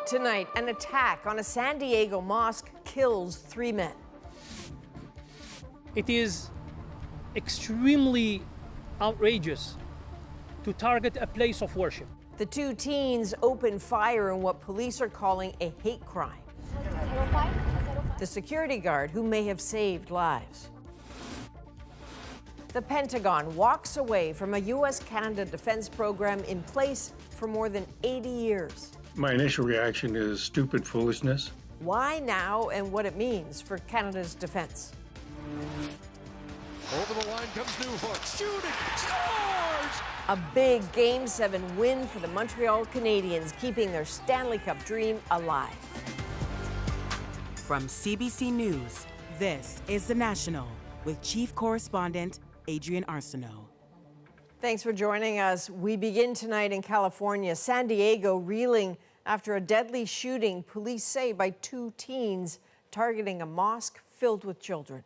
Tonight, an attack on a San Diego mosque kills 3 men. It is extremely outrageous to target a place of worship. The 2 teens opened fire in what police are calling a hate crime. The security guard who may have saved lives. The Pentagon walks away from a U.S.-Canada defense program in place for more than 80 years. My initial reaction is stupid foolishness. Why now and what it means for Canada's defense. Over the line comes Newhook, shooting, scores! A big Game 7 win for the Montreal Canadiens, keeping their Stanley Cup dream alive. From CBC News, this is The National with Chief Correspondent Adrian Arsenault. Thanks for joining us. We begin tonight in California. San Diego reeling after a deadly shooting, police say, by 2 teens targeting a mosque filled with children.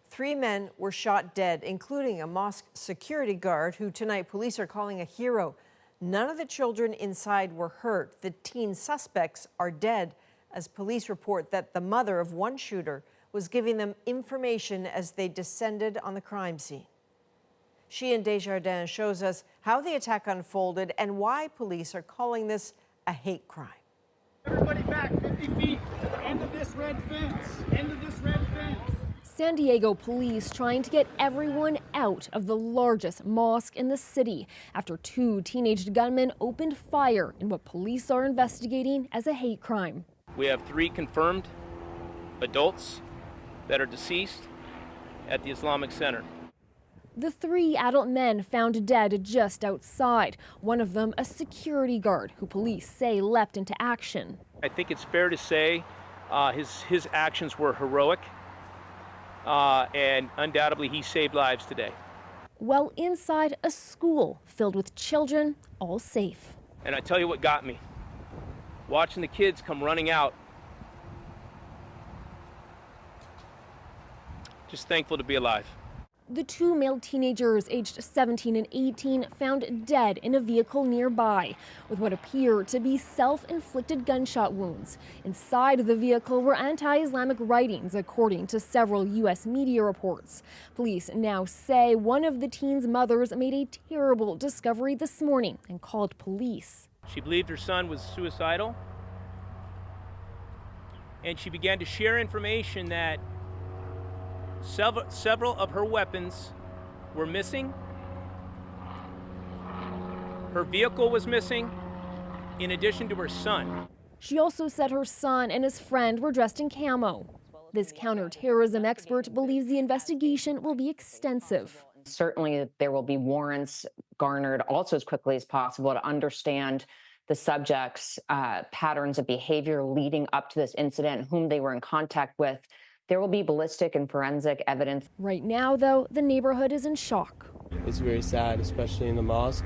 3 men were shot dead, including a mosque security guard who tonight police are calling a hero. None of the children inside were hurt. The teen suspects are dead, as police report that the mother of one shooter was giving them information as they descended on the crime scene. Sheehan Desjardins shows us how the attack unfolded and why police are calling this a hate crime. Everybody back 50 feet. End of this red fence. End of this red fence. San Diego police trying to get everyone out of the largest mosque in the city after 2 teenage gunmen opened fire in what police are investigating as a hate crime. We have 3 confirmed adults that are deceased at the Islamic Center. The 3 adult men found dead just outside, one of them a security guard who police say leapt into action. I think it's fair to say his actions were heroic, and undoubtedly he saved lives today. Well, inside a school filled with children, all safe. And I tell you what got me, watching the kids come running out. Just thankful to be alive. The 2 male teenagers aged 17 and 18 found dead in a vehicle nearby with what appear to be self-inflicted gunshot wounds. Inside the vehicle were anti-Islamic writings, according to several U.S. media reports. Police now say one of the teens' mothers made a terrible discovery this morning and called police. She believed her son was suicidal, and she began to share information that several of her weapons were missing. Her vehicle was missing, in addition to her son. She also said her son and his friend were dressed in camo. This counterterrorism expert believes the investigation will be extensive. Certainly there will be warrants garnered also as quickly as possible to understand the subjects' patterns of behavior leading up to this incident, whom they were in contact with. There will be ballistic and forensic evidence. Right now, though, the neighborhood is in shock. It's very sad, especially in the mosque.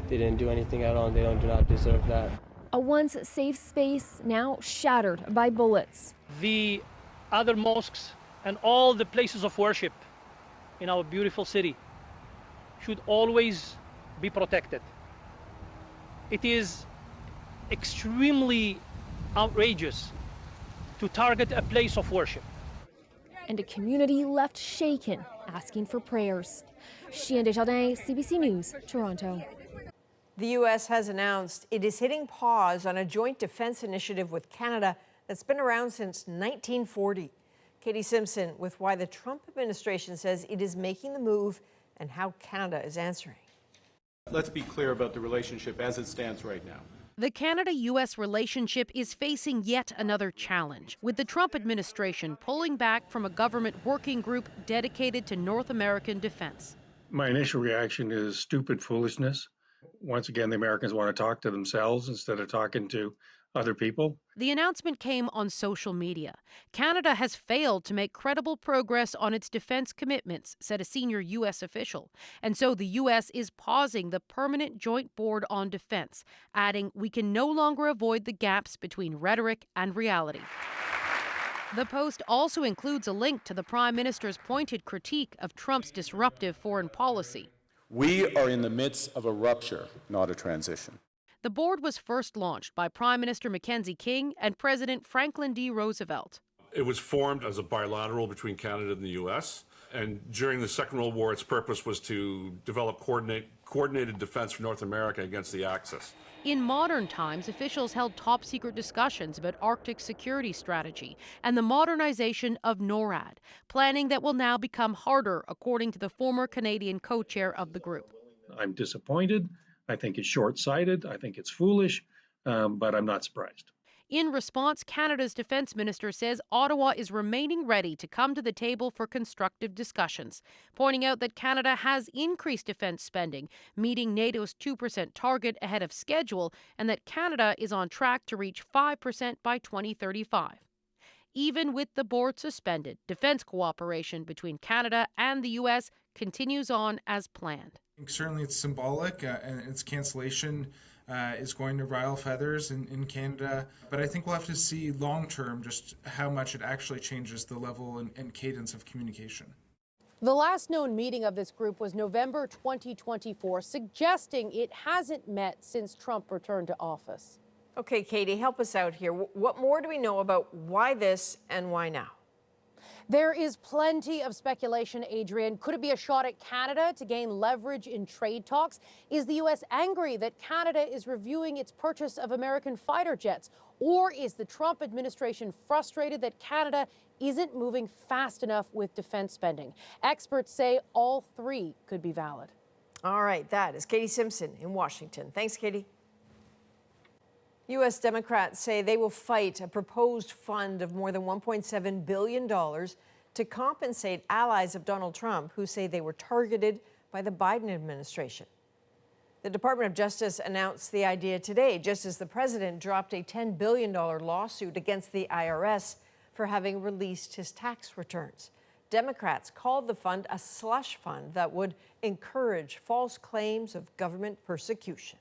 They didn't do anything at all, and they do not deserve that. A once safe space now shattered by bullets. The other mosques and all the places of worship in our beautiful city should always be protected. It is extremely outrageous to target a place of worship. And a community left shaken, asking for prayers. Sheehan Desjardins, CBC News, Toronto. The U.S. has announced it is hitting pause on a joint defense initiative with Canada that's been around since 1940. Katie Simpson with why the Trump administration says it is making the move and how Canada is answering. Let's be clear about the relationship as it stands right now. The Canada-U.S. relationship is facing yet another challenge, with the Trump administration pulling back from a government working group dedicated to North American defense. My initial reaction is stupid foolishness. Once again, the Americans want to talk to themselves instead of talking to other people. The announcement came on social media. Canada has failed to make credible progress on its defense commitments, said a senior U.S. official. And so the U.S. is pausing the Permanent Joint Board on Defense, adding, "We can no longer avoid the gaps between rhetoric and reality." The post also includes a link to the Prime Minister's pointed critique of Trump's disruptive foreign policy. We are in the midst of a rupture, not a transition. The board was first launched by Prime Minister Mackenzie King and President Franklin D. Roosevelt. It was formed as a bilateral between Canada and the U.S., and during the Second World War, its purpose was to develop coordinated defense for North America against the Axis. In modern times, officials held top-secret discussions about Arctic security strategy and the modernization of NORAD, planning that will now become harder, according to the former Canadian co-chair of the group. I'm disappointed. I think it's short-sighted. I think it's foolish, but I'm not surprised. In response, Canada's defense minister says Ottawa is remaining ready to come to the table for constructive discussions, pointing out that Canada has increased defense spending, meeting NATO's 2% target ahead of schedule, and that Canada is on track to reach 5% by 2035. Even with the board suspended, defense cooperation between Canada and the U.S. continues on as planned. Certainly it's symbolic, and its cancellation is going to rile feathers in Canada. But I think we'll have to see long-term just how much it actually changes the level and cadence of communication. The last known meeting of this group was November 2024, suggesting it hasn't met since Trump returned to office. Okay, Katie, help us out here. What more do we know about why this and why now? There is plenty of speculation, Adrian. Could it be a shot at Canada to gain leverage in trade talks? Is the U.S. angry that Canada is reviewing its purchase of American fighter jets? Or is the Trump administration frustrated that Canada isn't moving fast enough with defense spending? Experts say all three could be valid. All right, that is Katie Simpson in Washington. Thanks, Katie. U.S. Democrats say they will fight a proposed fund of more than $1.7 billion to compensate allies of Donald Trump who say they were targeted by the Biden administration. The Department of Justice announced the idea today, just as the president dropped a $10 billion lawsuit against the IRS for having released his tax returns. Democrats called the fund a slush fund that would encourage false claims of government persecution.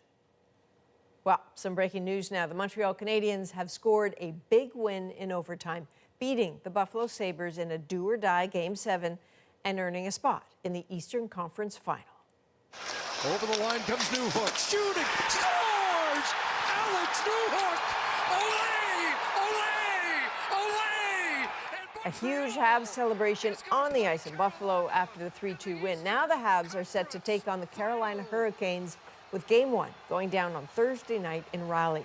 Well, some breaking news now. The Montreal Canadiens have scored a big win in overtime, beating the Buffalo Sabres in a do-or-die Game 7 and earning a spot in the Eastern Conference Final. Over the line comes Newhook, shooting, scores! Alex Newhook! Olé! Olé! Olé! A huge Habs celebration on the ice in Buffalo after the 3-2 win. Now the Habs are set to take on the Carolina Hurricanes, with Game 1 going down on Thursday night in Raleigh.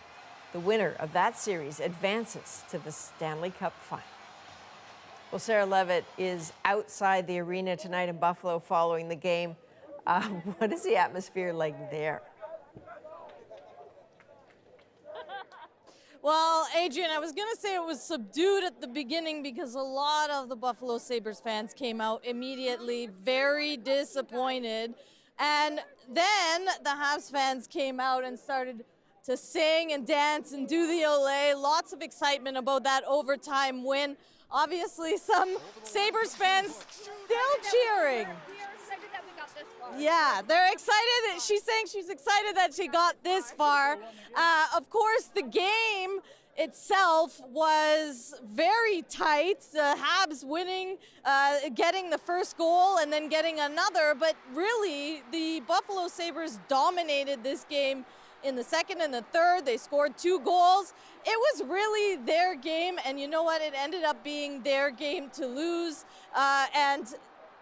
The winner of that series advances to the Stanley Cup final. Well, Sarah Levitt is outside the arena tonight in Buffalo following the game. What is the atmosphere like there? Well, Adrian, I was going to say it was subdued at the beginning because a lot of the Buffalo Sabres fans came out immediately very disappointed. And then the Habs fans came out and started to sing and dance and do the Olé. Lots of excitement about that overtime win. Obviously, some Sabres fans still cheering. Yeah, they're excited. She's saying she's excited that she got this far. Of course, the game itself was very tight. The Habs winning, getting the first goal and then getting another. But really, the Buffalo Sabres dominated this game in the second and the third. They scored 2 goals. It was really their game. And you know what? It ended up being their game to lose. And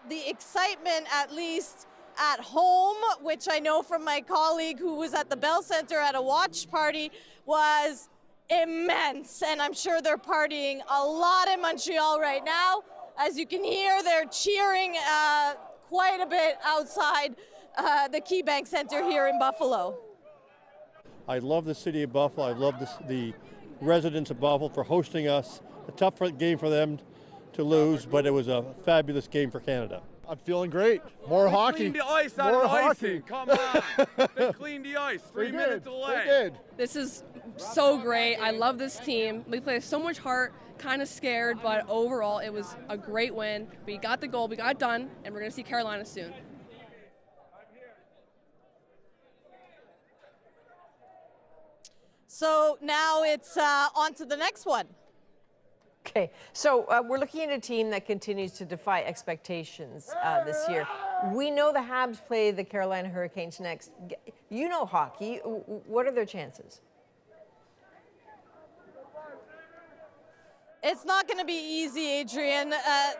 the excitement, at least at home, which I know from my colleague who was at the Bell Center at a watch party, was immense, and I'm sure they're partying a lot in Montreal right now. As you can hear, they're cheering quite a bit outside the KeyBank Center here in Buffalo. I love the city of Buffalo. I love the residents of Buffalo for hosting us. A tough game for them to lose, but it was a fabulous game for Canada. I'm feeling great. More hockey. Cleaned the ice out of the icing. Come on. They cleaned the ice. 3 minutes away. They did. This is so great. I love this team. We play with so much heart, kind of scared, but overall it was a great win. We got the goal, we got it done, and we're going to see Carolina soon. So now it's on to the next one. Okay, so we're looking at a team that continues to defy expectations this year. We know the Habs play the Carolina Hurricanes next. You know hockey. What are their chances? It's not going to be easy, Adrian.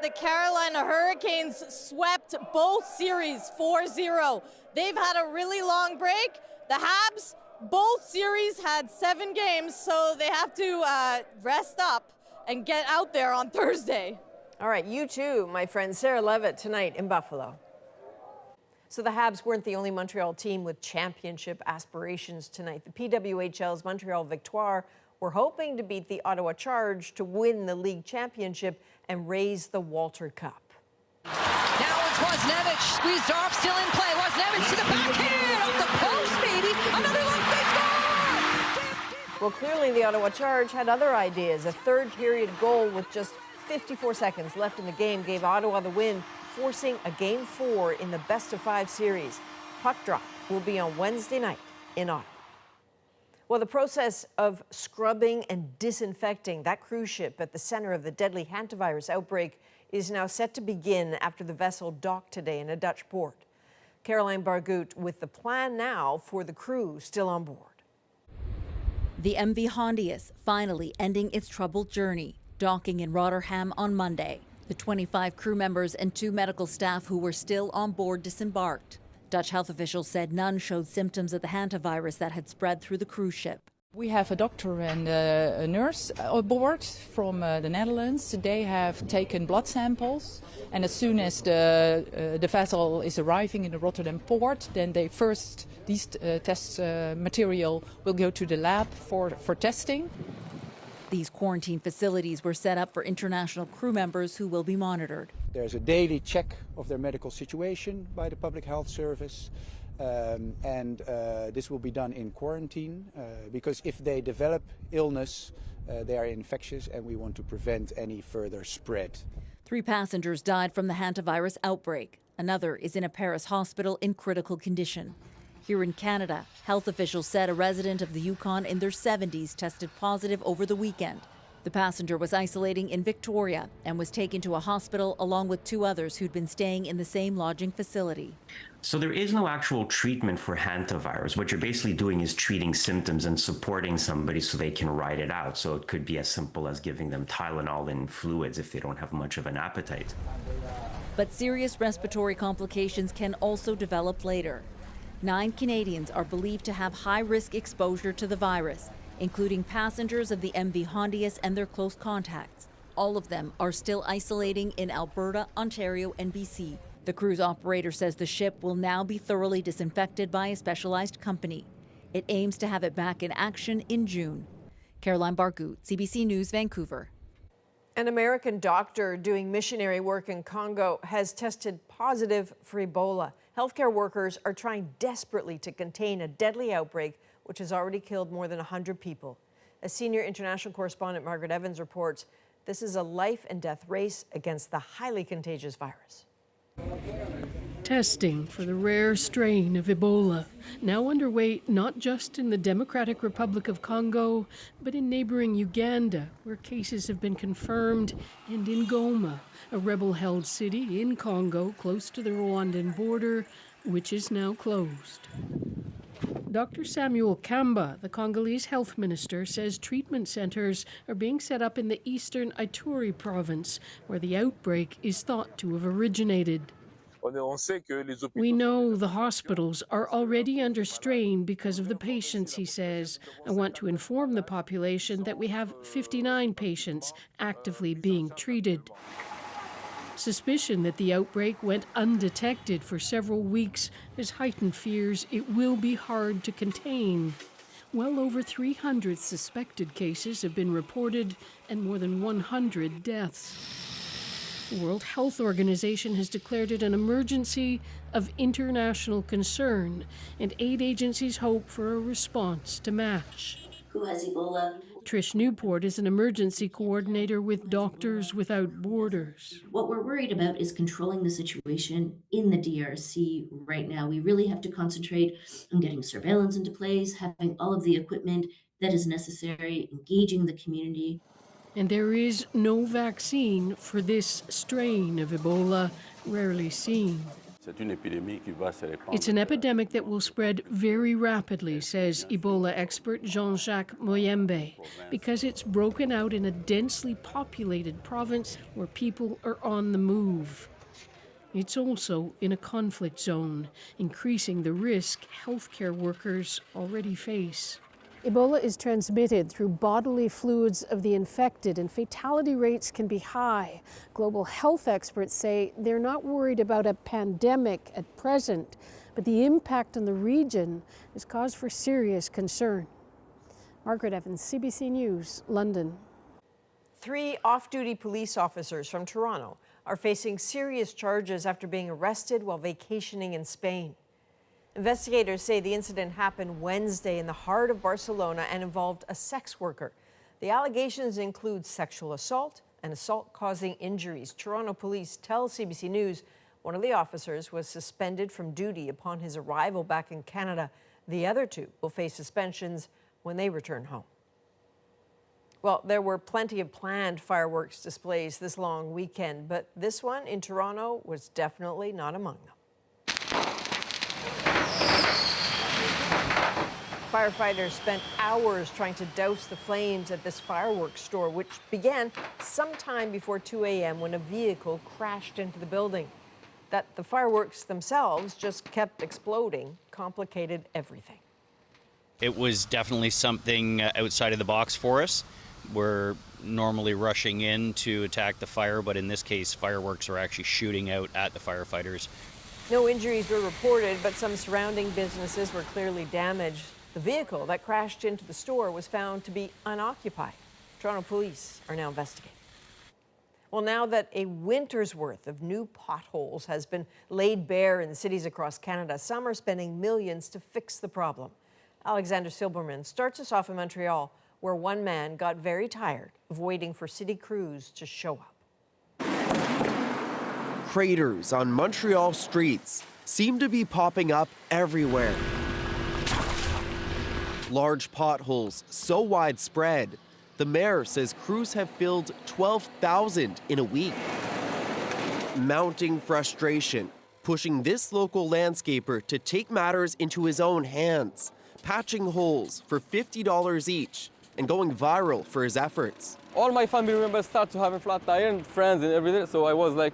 The Carolina Hurricanes swept both series 4-0. They've had a really long break. The Habs, both series had 7 games, so they have to rest up and get out there on Thursday. All right, you too, my friend. Sarah Levitt tonight in Buffalo. So the Habs weren't the only Montreal team with championship aspirations tonight. The PWHL's Montreal Victoire were hoping to beat the Ottawa Charge to win the league championship and raise the Walter Cup. Now it's Wozniewicz, squeezed off, still in play. Wozniewicz to the backhand, off the post, maybe. Another look, they score! Well, clearly the Ottawa Charge had other ideas. A third period goal with just 54 seconds left in the game gave Ottawa the win, forcing a Game 4 in the best-of-5 series. Puck drop will be on Wednesday night in Ottawa. Well, the process of scrubbing and disinfecting that cruise ship at the center of the deadly Hantavirus outbreak is now set to begin after the vessel docked today in a Dutch port. Caroline Bargout with the plan now for the crew still on board. The MV Hondius finally ending its troubled journey, docking in Rotterdam on Monday. The 25 crew members and 2 medical staff who were still on board disembarked. Dutch health officials said none showed symptoms of the hantavirus that had spread through the cruise ship. We have a doctor and a nurse aboard from the Netherlands. They have taken blood samples, and as soon as the vessel is arriving in the Rotterdam port, then these test material will go to the lab for testing. These quarantine facilities were set up for international crew members who will be monitored. There's a daily check of their medical situation by the Public Health Service, and this will be done in quarantine because if they develop illness, they are infectious and we want to prevent any further spread. 3 passengers died from the hantavirus outbreak. Another is in a Paris hospital in critical condition. Here in Canada, health officials said a resident of the Yukon in their 70s tested positive over the weekend. The passenger was isolating in Victoria and was taken to a hospital along with 2 others who'd been staying in the same lodging facility. So there is no actual treatment for hantavirus. What you're basically doing is treating symptoms and supporting somebody so they can ride it out. So it could be as simple as giving them Tylenol and fluids if they don't have much of an appetite. But serious respiratory complications can also develop later. 9 Canadians are believed to have high-risk exposure to the virus, including passengers of the MV Hondius and their close contacts. All of them are still isolating in Alberta, Ontario, and BC. The cruise operator says the ship will now be thoroughly disinfected by a specialized company. It aims to have it back in action in June. Caroline Bargout, CBC News, Vancouver. An American doctor doing missionary work in Congo has tested positive for Ebola. Healthcare workers are trying desperately to contain a deadly outbreak which has already killed more than 100 people. As senior international correspondent Margaret Evans reports, this is a life and death race against the highly contagious virus. Testing for the rare strain of Ebola, now underway not just in the Democratic Republic of Congo, but in neighboring Uganda, where cases have been confirmed, and in Goma, a rebel-held city in Congo close to the Rwandan border, which is now closed. Dr. Samuel Kamba, the Congolese health minister, says treatment centers are being set up in the eastern Ituri province, where the outbreak is thought to have originated. We know the hospitals are already under strain because of the patients, he says. I want to inform the population that we have 59 patients actively being treated. Suspicion that the outbreak went undetected for several weeks has heightened fears it will be hard to contain. Well over 300 suspected cases have been reported and more than 100 deaths. The World Health Organization has declared it an emergency of international concern, and aid agencies hope for a response to match. Who has Ebola? Trish Newport is an emergency coordinator with Doctors Without Borders. What we're worried about is controlling the situation in the DRC right now. We really have to concentrate on getting surveillance into place, having all of the equipment that is necessary, engaging the community. And there is no vaccine for this strain of Ebola, rarely seen. It's an epidemic that will spread very rapidly, says Ebola expert Jean-Jacques Moyembe, because it's broken out in a densely populated province where people are on the move. It's also in a conflict zone, increasing the risk healthcare workers already face. Ebola is transmitted through bodily fluids of the infected, and fatality rates can be high. Global health experts say they're not worried about a pandemic at present, but the impact on the region is cause for serious concern. Margaret Evans, CBC News, London. 3 off-duty police officers from Toronto are facing serious charges after being arrested while vacationing in Spain. Investigators say the incident happened Wednesday in the heart of Barcelona and involved a sex worker. The allegations include sexual assault and assault causing injuries. Toronto police tell CBC News one of the officers was suspended from duty upon his arrival back in Canada. The other 2 will face suspensions when they return home. Well, there were plenty of planned fireworks displays this long weekend, but this one in Toronto was definitely not among them. Firefighters spent hours trying to douse the flames at this fireworks store, which began sometime before 2 a.m. when a vehicle crashed into the building. That the fireworks themselves just kept exploding complicated everything. It was definitely something outside of the box for us. We're normally rushing in to attack the fire, but in this case, fireworks are actually shooting out at the firefighters. No injuries were reported, but some surrounding businesses were clearly damaged. The vehicle that crashed into the store was found to be unoccupied. Toronto police are now investigating. Well, now that a winter's worth of new potholes has been laid bare in cities across Canada, some are spending millions to fix the problem. Alexander Silberman starts us off in Montreal, where one man got very tired of waiting for city crews to show up. Craters on Montreal streets seem to be popping up everywhere. Large potholes so widespread, the mayor says crews have filled 12,000 in a week. Mounting frustration, pushing this local landscaper to take matters into his own hands, patching holes for $50 each and going viral for his efforts. All my family members start to have a flat tire and friends and everything, so I was like,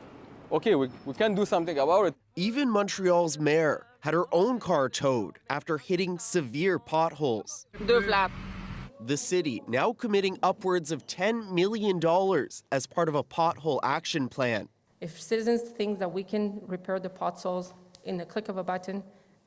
okay, we can do something about it. Even Montreal's mayor had her own car towed after hitting severe potholes. The city now committing upwards of $10 million as part of a pothole action plan. If citizens think that we can repair the potholes in the click of a button,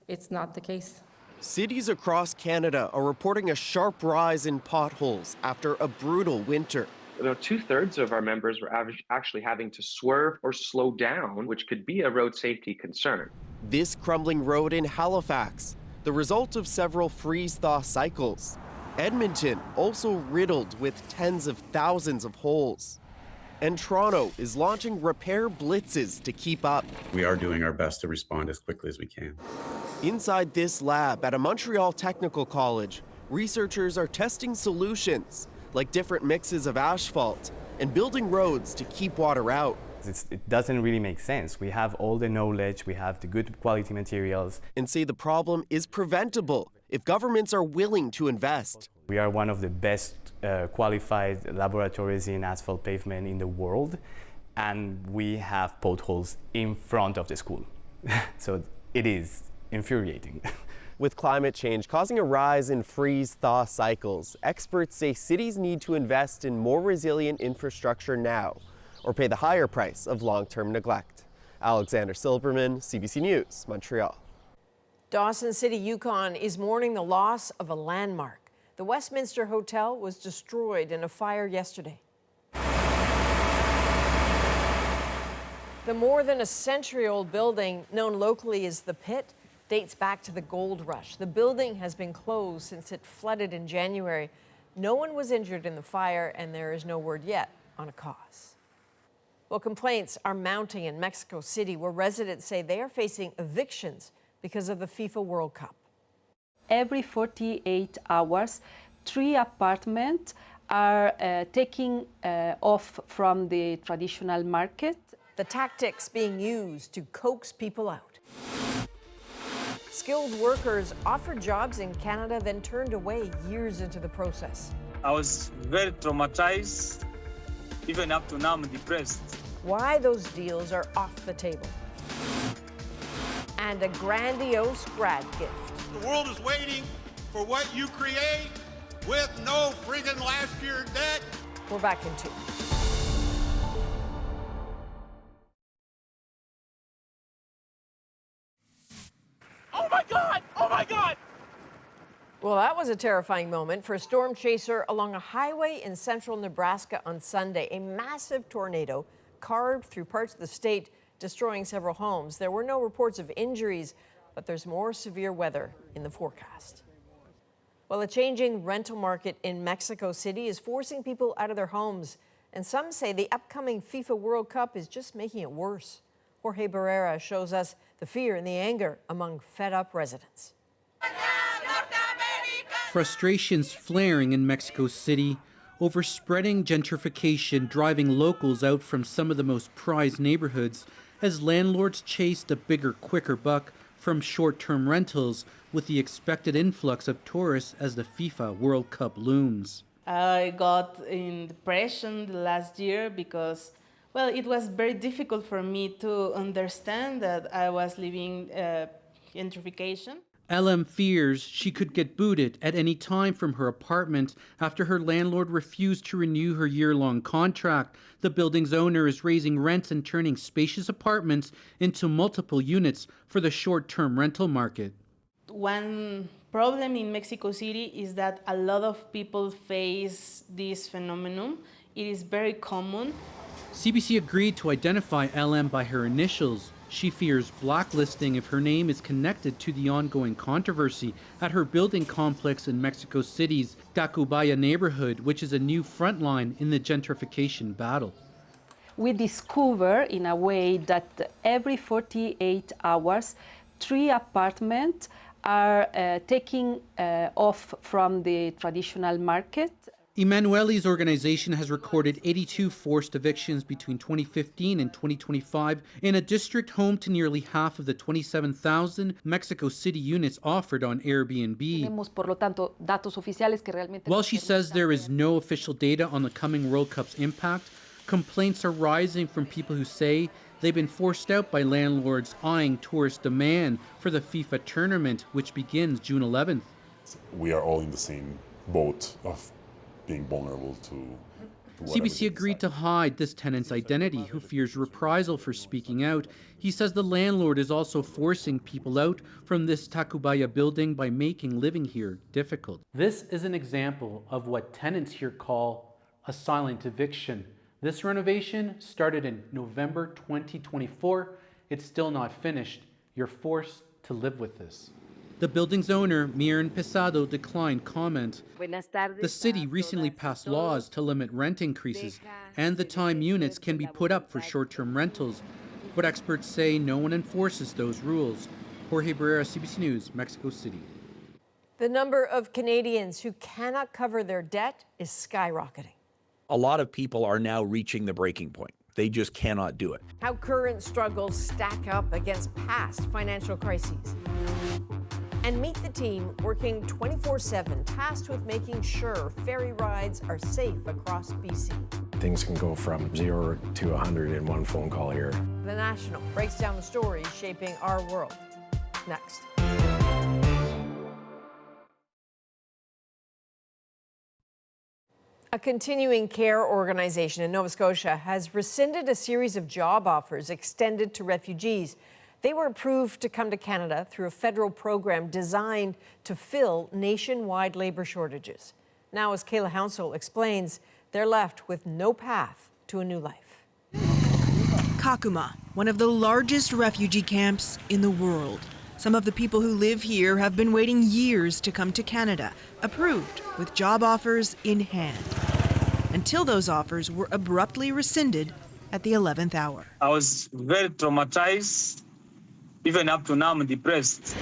it's not the case. Cities across Canada are reporting a sharp rise in potholes after a brutal winter. About 2/3 of our members were actually having to swerve or slow down, which could be a road safety concern. This crumbling road in Halifax, the result of several freeze-thaw cycles. Edmonton also riddled with tens of thousands of holes. And Toronto is launching repair blitzes to keep up. We are doing our best to respond as quickly as we can. Inside this lab at a Montreal Technical College, researchers are testing solutions like different mixes of asphalt and building roads to keep water out. It doesn't really make sense. We have all the knowledge, we have the good quality materials. And say the problem is preventable if governments are willing to invest. We are one of the best qualified laboratories in asphalt pavement in the world, and we have potholes in front of the school. So it is infuriating. With climate change causing a rise in freeze-thaw cycles, experts say cities need to invest in more resilient infrastructure now, or pay the higher price of long-term neglect. Alexander Silberman, CBC News, Montreal. Dawson City, Yukon is mourning the loss of a landmark. The Westminster Hotel was destroyed in a fire yesterday. The more than a century-old building, known locally as the Pit, dates back to the gold rush. The building has been closed since it flooded in January. No one was injured in the fire, and there is no word yet on a cause. Well, complaints are mounting in Mexico City, where residents say they are facing evictions because of the FIFA World Cup. Every 48 hours, 3 apartments are taking off from the traditional market. The tactics being used to coax people out. Skilled workers offered jobs in Canada, then turned away years into the process. I was very traumatized. Even up to now, I'm depressed. Why those deals are off the table. And a grandiose grad gift. The world is waiting for what you create with no friggin' last year debt. We're back in 2. Oh my God! Oh my God! Well, that was a terrifying moment for a storm chaser along a highway in central Nebraska on Sunday. A massive tornado carved through parts of the state, destroying several homes. There were no reports of injuries, but there's more severe weather in the forecast. Well, a changing rental market in Mexico City is forcing people out of their homes, and some say the upcoming FIFA World Cup is just making it worse. Jorge Barrera shows us the fear and the anger among fed-up residents. Frustrations flaring in Mexico City over spreading gentrification driving locals out from some of the most prized neighborhoods as landlords chased a bigger, quicker buck from short-term rentals with the expected influx of tourists as the FIFA World Cup looms. I got in depression the last year because, well, it was very difficult for me to understand that I was living gentrification. LM fears she could get booted at any time from her apartment after her landlord refused to renew her year-long contract. The building's owner is raising rents and turning spacious apartments into multiple units for the short-term rental market. One problem in Mexico City is that a lot of people face this phenomenon. It is very common. CBC agreed to identify LM by her initials. She fears blacklisting if her name is connected to the ongoing controversy at her building complex in Mexico City's Tacubaya neighborhood, which is a new front line in the gentrification battle. We discover in a way that every 48 hours, 3 apartments are taking off from the traditional market. Emanuele's organization has recorded 82 forced evictions between 2015 and 2025 in a district home to nearly half of the 27,000 Mexico City units offered on Airbnb. While she says there is no official data on the coming World Cup's impact, complaints are rising from people who say they've been forced out by landlords eyeing tourist demand for the FIFA tournament, which begins June 11th. We are all in the same boat of being vulnerable to CBC agreed to hide this tenant's identity, who fears reprisal for speaking out. He says the landlord is also forcing people out from this Tacubaya building by making living here difficult. This is an example of what tenants here call a silent eviction. This renovation started in November 2024. It's still not finished. You're forced to live with this. The building's owner, Miren Pesado, declined comment. The city recently passed laws to limit rent increases and the time units can be put up for short-term rentals, but experts say no one enforces those rules. Jorge Barrera, CBC News, Mexico City. The number of Canadians who cannot cover their debt is skyrocketing. A lot of people are now reaching the breaking point. They just cannot do it. How current struggles stack up against past financial crises. And meet the team working 24/7, tasked with making sure ferry rides are safe across BC. Things can go from 0 to 100 in one phone call here. The National breaks down the stories shaping our world. Next. A continuing care organization in Nova Scotia has rescinded a series of job offers extended to refugees. They were approved to come to Canada through a federal program designed to fill nationwide labor shortages. Now, as Kayla Hounsel explains, they're left with no path to a new life. Kakuma, one of the largest refugee camps in the world. Some of the people who live here have been waiting years to come to Canada, approved with job offers in hand, until those offers were abruptly rescinded at the 11th hour. I was very traumatized. Even up to now, I'm depressed.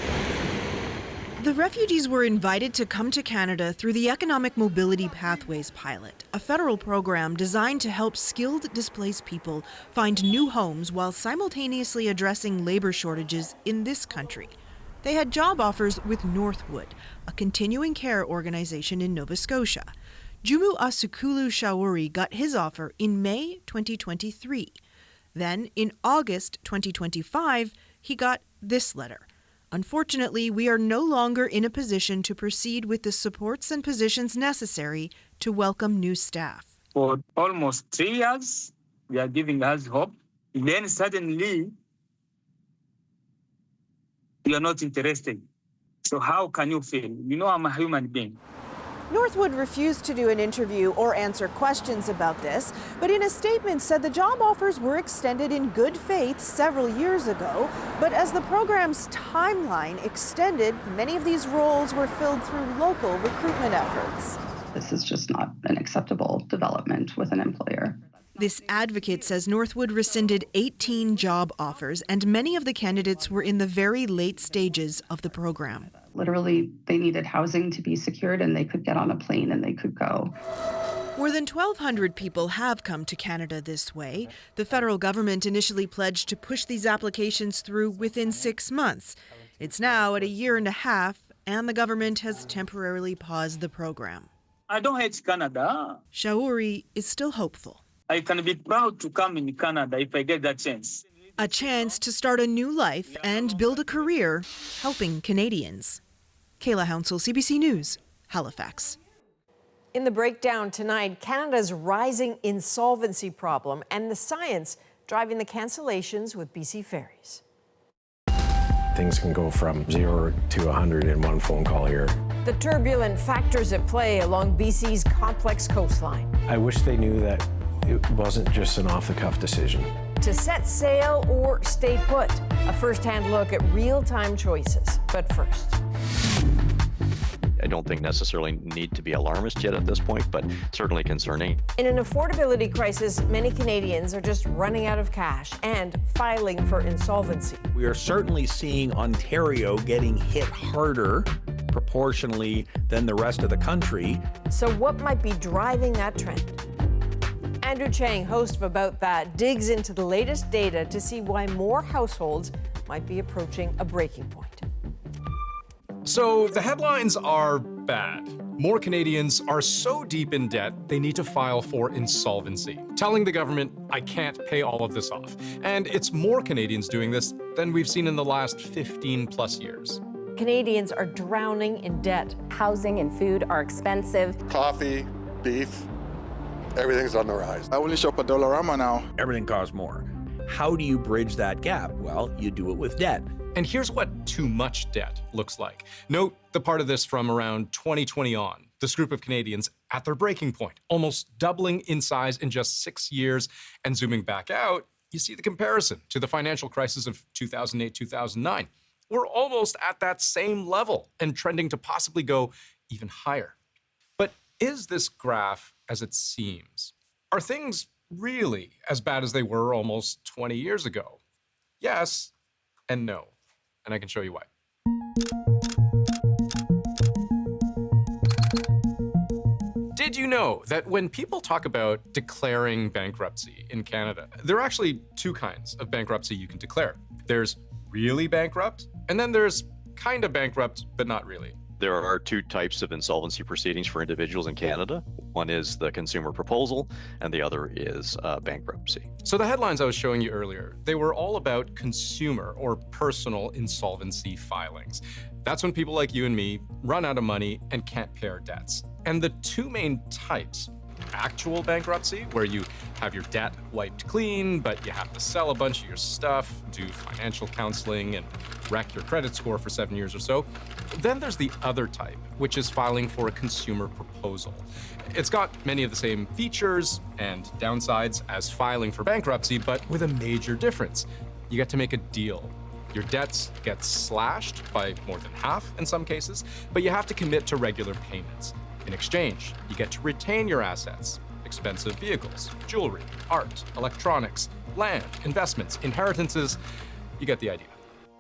The refugees were invited to come to Canada through the Economic Mobility Pathways Pilot, a federal program designed to help skilled displaced people find new homes while simultaneously addressing labor shortages in this country. They had job offers with Northwood, a continuing care organization in Nova Scotia. Jumu Asukulu Shauri got his offer in May 2023. Then, in August 2025, he got this letter. Unfortunately, we are no longer in a position to proceed with the supports and positions necessary to welcome new staff. For almost 3 years, they are giving us hope. Then suddenly, you are not interested. So how can you feel? You know, I'm a human being. Northwood refused to do an interview or answer questions about this, but in a statement said the job offers were extended in good faith several years ago. But as the program's timeline extended, many of these roles were filled through local recruitment efforts. This is just not an acceptable development with an employer. This advocate says Northwood rescinded 18 job offers, and many of the candidates were in the very late stages of the program. Literally, they needed housing to be secured and they could get on a plane and they could go. More than 1,200 people have come to Canada this way. The federal government initially pledged to push these applications through within 6 months. It's now at 1.5 years, and the government has temporarily paused the program. I don't hate Canada. Shauri is still hopeful. I can be proud to come in Canada if I get that chance. A chance to start a new life and build a career helping Canadians. Kayla Hounsell, CBC News, Halifax. In the breakdown tonight, Canada's rising insolvency problem and the science driving the cancellations with BC Ferries. Things can go from 0 to 100 in one phone call here. The turbulent factors at play along BC's complex coastline. I wish they knew that it wasn't just an off-the-cuff decision. To set sail or stay put, a first-hand look at real-time choices. But first, I don't think necessarily need to be alarmist yet at this point, but certainly concerning. in an affordability crisis, many Canadians are just running out of cash and filing for insolvency. We are certainly seeing Ontario getting hit harder proportionally than the rest of the country. So what might be driving that trend? Andrew Chang, host of About That, digs into the latest data to see why more households might be approaching a breaking point. So the headlines are bad. More Canadians are so deep in debt, they need to file for insolvency, telling the government, I can't pay all of this off. And it's more Canadians doing this than we've seen in the last 15 plus years. Canadians are drowning in debt. Housing and food are expensive. Coffee, beef, everything's on the rise. I only shop at Dollarama now. Everything costs more. How do you bridge that gap? Well, you do it with debt. And here's what too much debt looks like. Note the part of this from around 2020 on. This group of Canadians at their breaking point, almost doubling in size in just 6 years. And zooming back out, you see the comparison to the financial crisis of 2008, 2009. We're almost at that same level and trending to possibly go even higher. But is this graph as it seems? Are things really as bad as they were almost 20 years ago? Yes and no. And I can show you why. Did you know that when people talk about declaring bankruptcy in Canada, there are actually two kinds of bankruptcy you can declare. There's really bankrupt, and then there's kind of bankrupt, but not really. There are two types of insolvency proceedings for individuals in Canada. One is the consumer proposal, and the other is bankruptcy. So the headlines I was showing you earlier, they were all about consumer or personal insolvency filings. That's when people like you and me run out of money and can't pay our debts. And the two main types, actual bankruptcy, where you have your debt wiped clean, but you have to sell a bunch of your stuff, do financial counseling, and wreck your credit score for 7 years or so. Then there's the other type, which is filing for a consumer proposal. It's got many of the same features and downsides as filing for bankruptcy, but with a major difference. You get to make a deal. Your debts get slashed by more than half in some cases, but you have to commit to regular payments. In exchange, you get to retain your assets, expensive vehicles, jewelry, art, electronics, land, investments, inheritances. You get the idea.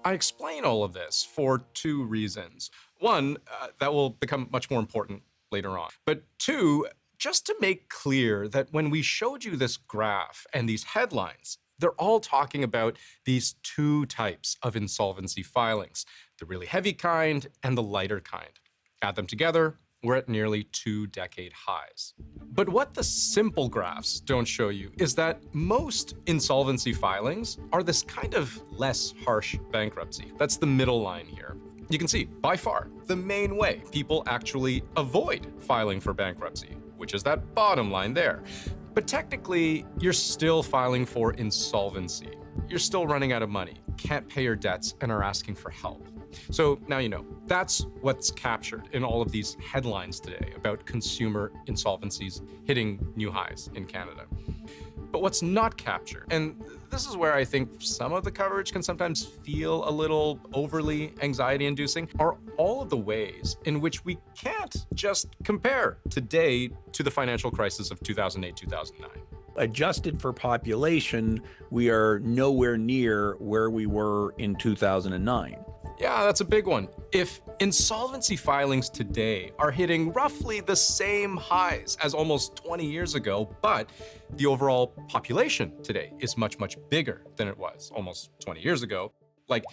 I explain all of this for two reasons. One, that will become much more important later on. But two, just to make clear that when we showed you this graph and these headlines, they're all talking about these two types of insolvency filings, the really heavy kind and the lighter kind. Add them together, we're at nearly 2-decade highs. But what the simple graphs don't show you is that most insolvency filings are this kind of less harsh bankruptcy. That's the middle line here. You can see, by far, the main way people actually avoid filing for bankruptcy, which is that bottom line there. But technically, you're still filing for insolvency. You're still running out of money, can't pay your debts, and are asking for help. So now you know. That's what's captured in all of these headlines today about consumer insolvencies hitting new highs in Canada. But what's not captured, and this is where I think some of the coverage can sometimes feel a little overly anxiety-inducing, are all of the ways in which we can't just compare today to the financial crisis of 2008-2009. Adjusted for population, we are nowhere near where we were in 2009. Yeah, that's a big one. If insolvency filings today are hitting roughly the same highs as almost 20 years ago, but the overall population today is much, much bigger than it was almost 20 years ago, like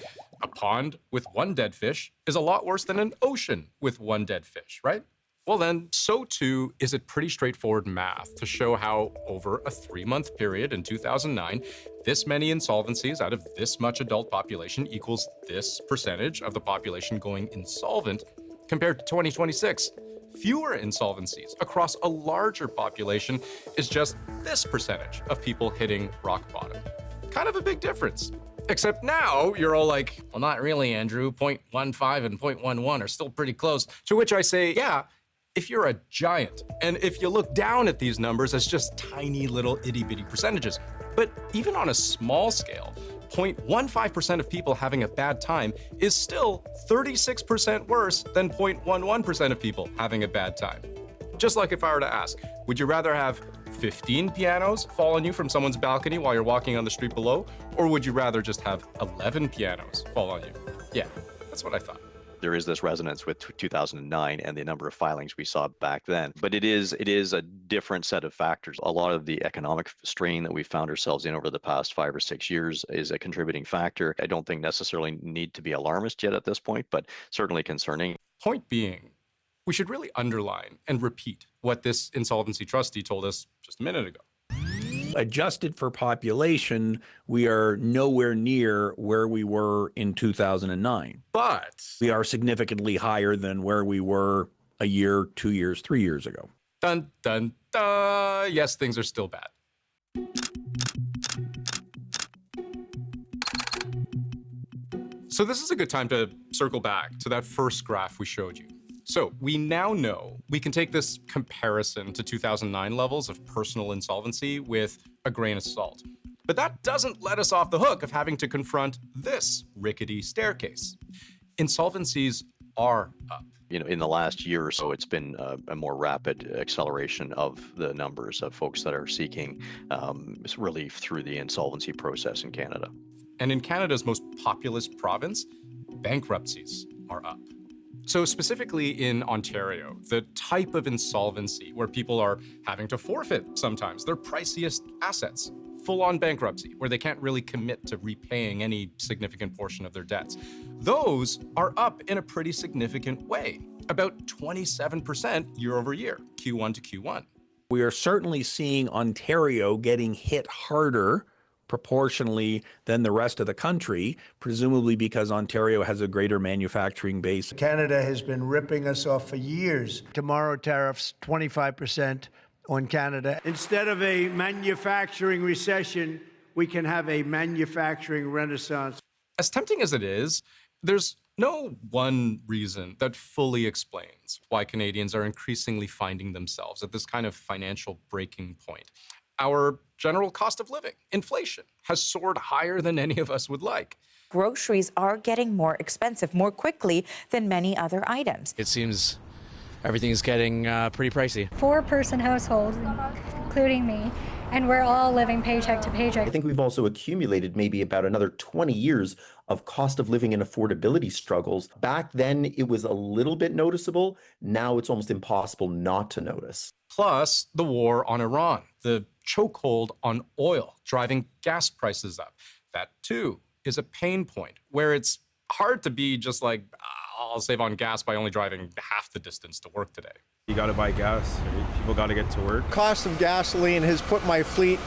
a pond with one dead fish is a lot worse than an ocean with one dead fish, right? Well then, so too is it pretty straightforward math to show how over a 3-month period in 2009, this many insolvencies out of this much adult population equals this percentage of the population going insolvent compared to 2026. Fewer insolvencies across a larger population is just this percentage of people hitting rock bottom. Kind of a big difference. Except now you're all like, well, not really, Andrew. 0.15 and 0.11 are still pretty close. To which I say, yeah, if you're a giant, and if you look down at these numbers as just tiny little itty-bitty percentages. But even on a small scale, 0.15% of people having a bad time is still 36% worse than 0.11% of people having a bad time. Just like if I were to ask, would you rather have 15 pianos fall on you from someone's balcony while you're walking on the street below, or would you rather just have 11 pianos fall on you? Yeah, that's what I thought. There is this resonance with 2009 and the number of filings we saw back then. But it is a different set of factors. A lot of the economic strain that we found ourselves in over the past 5 or 6 years is a contributing factor. I don't think necessarily need to be alarmist yet at this point, but certainly concerning. Point being, we should really underline and repeat what this insolvency trustee told us just a minute ago. Adjusted for population, we are nowhere near where we were in 2009. But we are significantly higher than where we were a year, 2 years, 3 years ago. Dun, dun, dun. Yes, things are still bad. So this is a good time to circle back to that first graph we showed you. So we now know we can take this comparison to 2009 levels of personal insolvency with a grain of salt. But that doesn't let us off the hook of having to confront this rickety staircase. Insolvencies are up. You know, in the last year or so, it's been a more rapid acceleration of the numbers of folks that are seeking relief through the insolvency process in Canada. And in Canada's most populous province, bankruptcies are up. So specifically in Ontario, the type of insolvency where people are having to forfeit sometimes their priciest assets, full-on bankruptcy, where they can't really commit to repaying any significant portion of their debts. Those are up in a pretty significant way, about 27% year over year, Q1 to Q1. We are certainly seeing Ontario getting hit harder proportionally than the rest of the country, presumably because Ontario has a greater manufacturing base. Canada has been ripping us off for years. Tomorrow tariffs 25% on Canada. Instead of a manufacturing recession, we can have a manufacturing renaissance. As tempting as it is, there's no one reason that fully explains why Canadians are increasingly finding themselves at this kind of financial breaking point. Our general cost of living, inflation, has soared higher than any of us would like. Groceries are getting more expensive more quickly than many other items. It seems everything's getting pretty pricey. 4-person household, including me, and we're all living paycheck to paycheck. I think we've also accumulated maybe about another 20 years of cost of living and affordability struggles. Back then, it was a little bit noticeable. Now it's almost impossible not to notice. Plus, the war on Iran, the chokehold on oil, driving gas prices up. That, too, is a pain point where it's hard to be just like, I'll save on gas by only driving half the distance to work today. You got to buy gas. People got to get to work. Cost of gasoline has put my fleet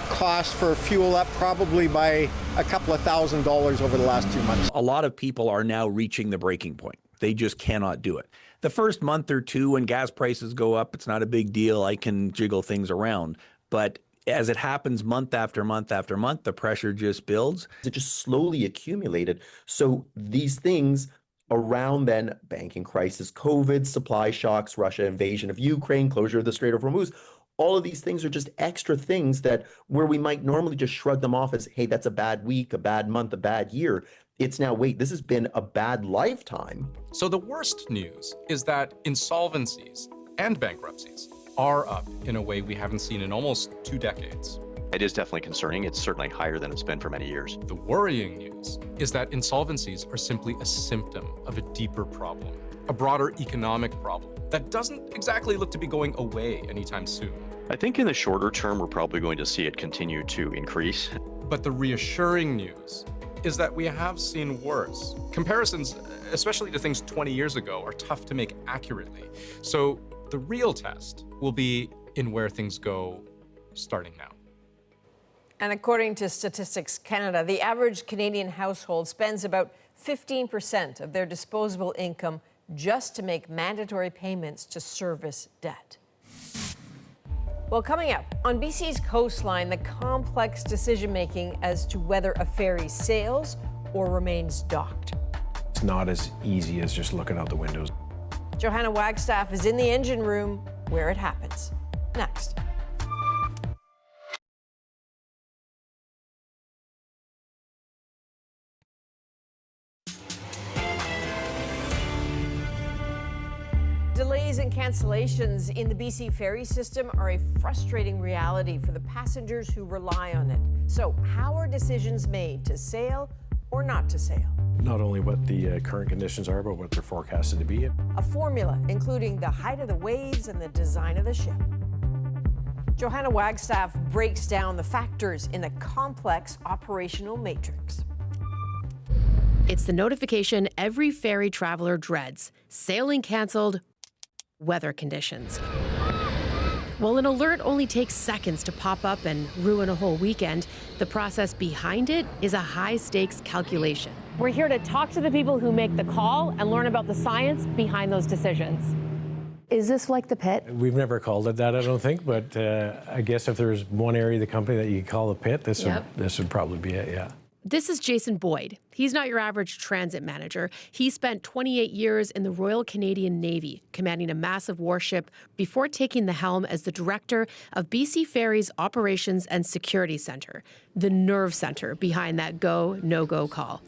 cost for fuel up probably by a couple of $1,000s over the last 2 months. A lot of people are now reaching the breaking point. They just cannot do it. The first month or two when gas prices go up, it's not a big deal. I can jiggle things around. But as it happens month after month after month, the pressure just builds. It just slowly accumulated. So these things around then, banking crisis, COVID, supply shocks, Russia invasion of Ukraine, closure of the Strait of Hormuz, all of these things are just extra things that where we might normally just shrug them off as, hey, that's a bad week, a bad month, a bad year. It's now, wait, this has been a bad lifetime. So the worst news is that insolvencies and bankruptcies are up in a way we haven't seen in almost 2 decades. It is definitely concerning. It's certainly higher than it's been for many years. The worrying news is that insolvencies are simply a symptom of a deeper problem, a broader economic problem that doesn't exactly look to be going away anytime soon. I think in the shorter term, we're probably going to see it continue to increase. But the reassuring news is that we have seen worse. Comparisons, especially to things 20 years ago, are tough to make accurately. So the real test will be in where things go starting now. And according to Statistics Canada, the average Canadian household spends about 15% of their disposable income just to make mandatory payments to service debt. Well, coming up, on BC's coastline, the complex decision-making as to whether a ferry sails or remains docked. It's not as easy as just looking out the windows. Johanna Wagstaff is in the engine room where it happens. Next. Delays and cancellations in the BC ferry system are a frustrating reality for the passengers who rely on it. So, how are decisions made to sail or not to sail? Not only what the current conditions are, but what they're forecasted to be. A formula including the height of the waves and the design of the ship. Johanna Wagstaff breaks down the factors in the complex operational matrix. It's the notification every ferry traveler dreads: sailing canceled, weather conditions. While an alert only takes seconds to pop up and ruin a whole weekend, the process behind it is a high-stakes calculation. We're here to talk to the people who make the call and learn about the science behind those decisions. Is this like the pit? We've never called it that, I don't think, but I guess if there's one area of the company that you could call a pit, this would probably be it, yeah. This is Jason Boyd. He's not your average transit manager. He spent 28 years in the Royal Canadian Navy, commanding a massive warship before taking the helm as the director of BC Ferries Operations and Security Centre, the nerve center behind that go, no-go call.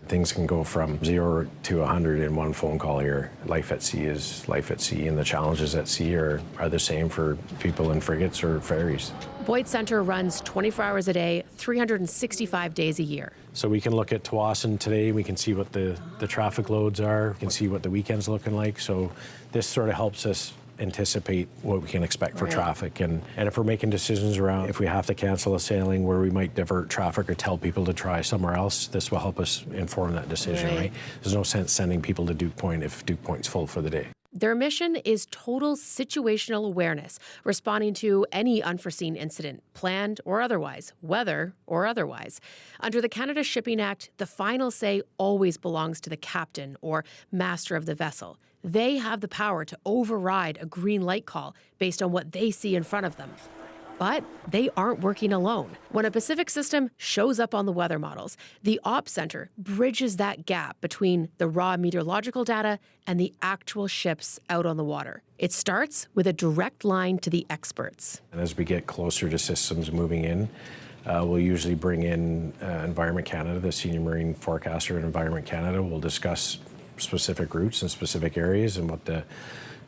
Things can go from 0 to 100 in one phone call here. Life at sea is life at sea, and the challenges at sea are the same for people in frigates or ferries. Boyd Centre runs 24 hours a day, 365 days a year. So we can look at Tsawwassen today, we can see what the traffic loads are, we can see what the weekend's looking like. So this sort of helps us anticipate what we can expect for traffic. And if we're making decisions around if we have to cancel a sailing where we might divert traffic or tell people to try somewhere else, this will help us inform that decision, right? There's no sense sending people to Duke Point if Duke Point's full for the day. Their mission is total situational awareness, responding to any unforeseen incident, planned or otherwise, weather or otherwise. Under the Canada Shipping Act, the final say always belongs to the captain or master of the vessel. They have the power to override a green light call based on what they see in front of them. But they aren't working alone. When a Pacific system shows up on the weather models, the Ops Center bridges that gap between the raw meteorological data and the actual ships out on the water. It starts with a direct line to the experts. And as we get closer to systems moving in, we'll usually bring in Environment Canada, the senior marine forecaster at Environment Canada. We'll discuss specific routes and specific areas and what the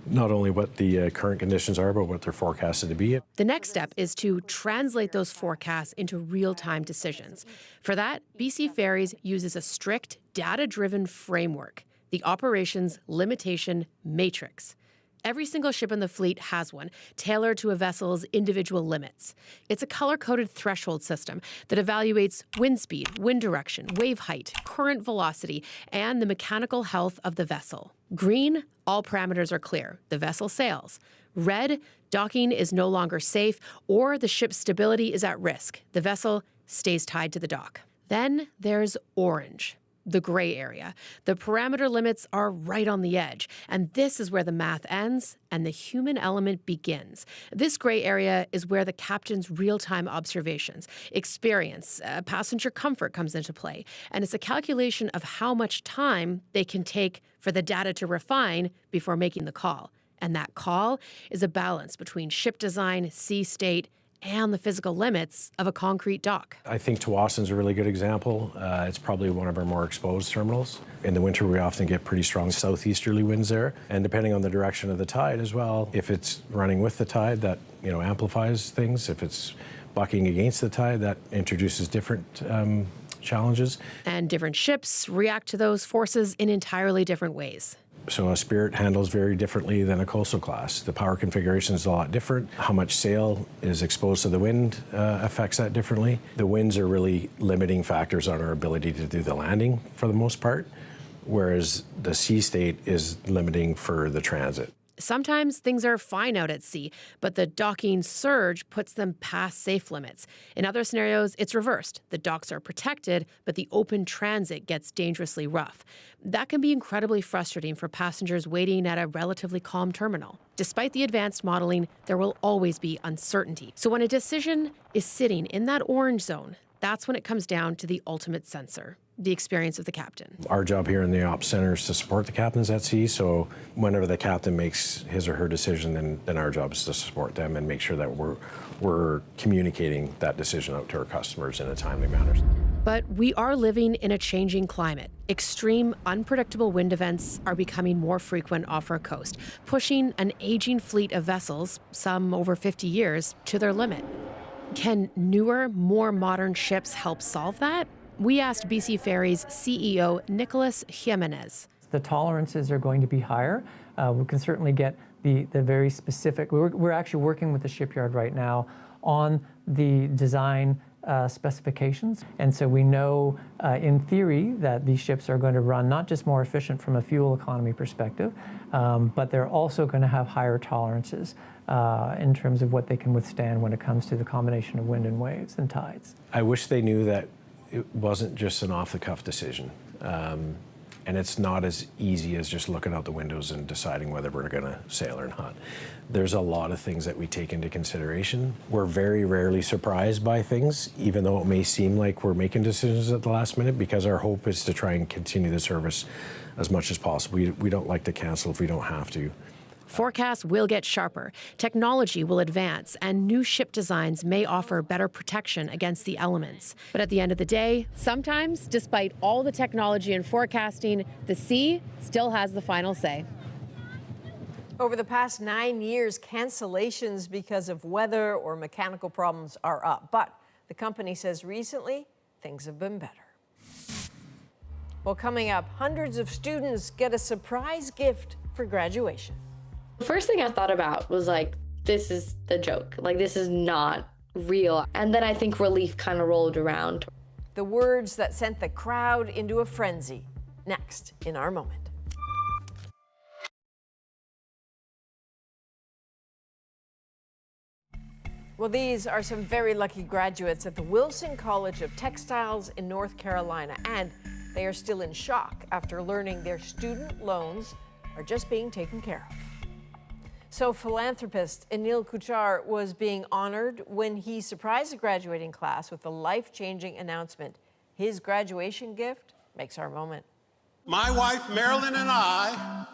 not only what the current conditions are, but what they're forecasted to be. The next step is to translate those forecasts into real-time decisions. For that, BC Ferries uses a strict, data-driven framework, the Operations Limitation Matrix. Every single ship in the fleet has one, tailored to a vessel's individual limits. It's a color-coded threshold system that evaluates wind speed, wind direction, wave height, current velocity, and the mechanical health of the vessel. Green, all parameters are clear. The vessel sails. Red, docking is no longer safe, or the ship's stability is at risk. The vessel stays tied to the dock. Then there's orange, the gray area. The parameter limits are right on the edge, and this is where the math ends and the human element begins. This gray area is where the captain's real-time observations, experience, passenger comfort comes into play, and it's a calculation of how much time they can take for the data to refine before making the call. And that call is a balance between ship design, sea state, and the physical limits of a concrete dock. I think Tsawwassen is a really good example. It's probably one of our more exposed terminals. In the winter, we often get pretty strong southeasterly winds there. And depending on the direction of the tide as well, if it's running with the tide, that amplifies things. If it's bucking against the tide, that introduces different challenges. And different ships react to those forces in entirely different ways. So a Spirit handles very differently than a coastal class. The power configuration is a lot different. How much sail is exposed to the wind affects that differently. The winds are really limiting factors on our ability to do the landing for the most part, whereas the sea state is limiting for the transit. Sometimes things are fine out at sea, but the docking surge puts them past safe limits. In other scenarios, it's reversed. The docks are protected, but the open transit gets dangerously rough. That can be incredibly frustrating for passengers waiting at a relatively calm terminal. Despite the advanced modeling, there will always be uncertainty. So when a decision is sitting in that orange zone, that's when it comes down to the ultimate sensor, the experience of the captain. Our job here in the ops center is to support the captains at sea, so whenever the captain makes his or her decision, then our job is to support them and make sure that we're communicating that decision out to our customers in a timely manner. But we are living in a changing climate. Extreme, unpredictable wind events are becoming more frequent off our coast, pushing an aging fleet of vessels, some over 50 years, to their limit. Can newer, more modern ships help solve that? We asked BC Ferries CEO Nicholas Jimenez. The tolerances are going to be higher. We can certainly get the very specific. We're actually working with the shipyard right now on the design specifications. And so we know in theory that these ships are going to run not just more efficient from a fuel economy perspective, but they're also going to have higher tolerances in terms of what they can withstand when it comes to the combination of wind and waves and tides. I wish they knew that it wasn't just an off-the-cuff decision. And it's not as easy as just looking out the windows and deciding whether we're going to sail or not. There's a lot of things that we take into consideration. We're very rarely surprised by things, even though it may seem like we're making decisions at the last minute, because our hope is to try and continue the service as much as possible. We don't like to cancel if we don't have to. Forecasts will get sharper, technology will advance, and new ship designs may offer better protection against the elements. But at the end of the day, sometimes, despite all the technology and forecasting, the sea still has the final say. Over the past 9 years, cancellations because of weather or mechanical problems are up. But the company says recently, things have been better. Well, coming up, hundreds of students get a surprise gift for graduation. The first thing I thought about was like, this is the joke. Like, this is not real. And then I think relief kind of rolled around. The words that sent the crowd into a frenzy. Next in our moment. Well, these are some very lucky graduates at the Wilson College of Textiles in North Carolina, and they are still in shock after learning their student loans are just being taken care of. So philanthropist Anil Kuchar was being honored when he surprised the graduating class with the life-changing announcement. His graduation gift makes our moment. My wife, Marilyn, and I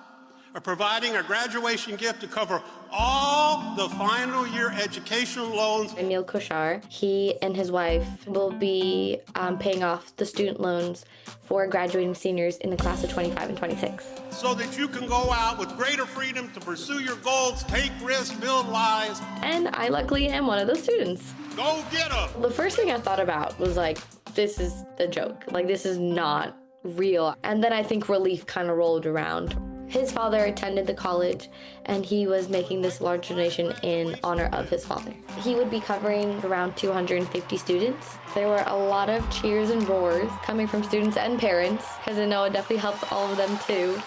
are providing a graduation gift to cover all the final year educational loans. Emil Koshar, he and his wife will be paying off the student loans for graduating seniors in the class of 25 and 26. So that you can go out with greater freedom to pursue your goals, take risks, build lives. And I luckily am one of those students. Go get them! The first thing I thought about was like, this is the joke. Like, this is not real. And then I think relief kind of rolled around. His father attended the college, and he was making this large donation in honor of his father. He would be covering around 250 students. There were a lot of cheers and roars coming from students and parents, because I know it definitely helps all of them too.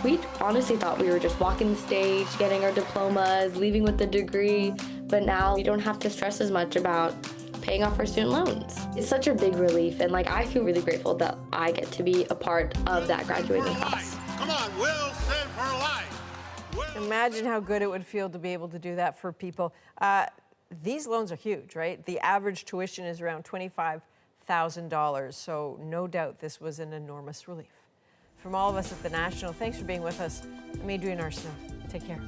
We honestly thought we were just walking the stage, getting our diplomas, leaving with the degree, but now we don't have to stress as much about paying off our student loans. It's such a big relief, and like I feel really grateful that I get to be a part of that graduating class. Come on, we'll save her life. Imagine how good it would feel to be able to do that for people. These loans are huge, right? The average tuition is around $25,000, so no doubt this was an enormous relief. From all of us at The National, thanks for being with us. I'm Adrienne Arsenault. Take care.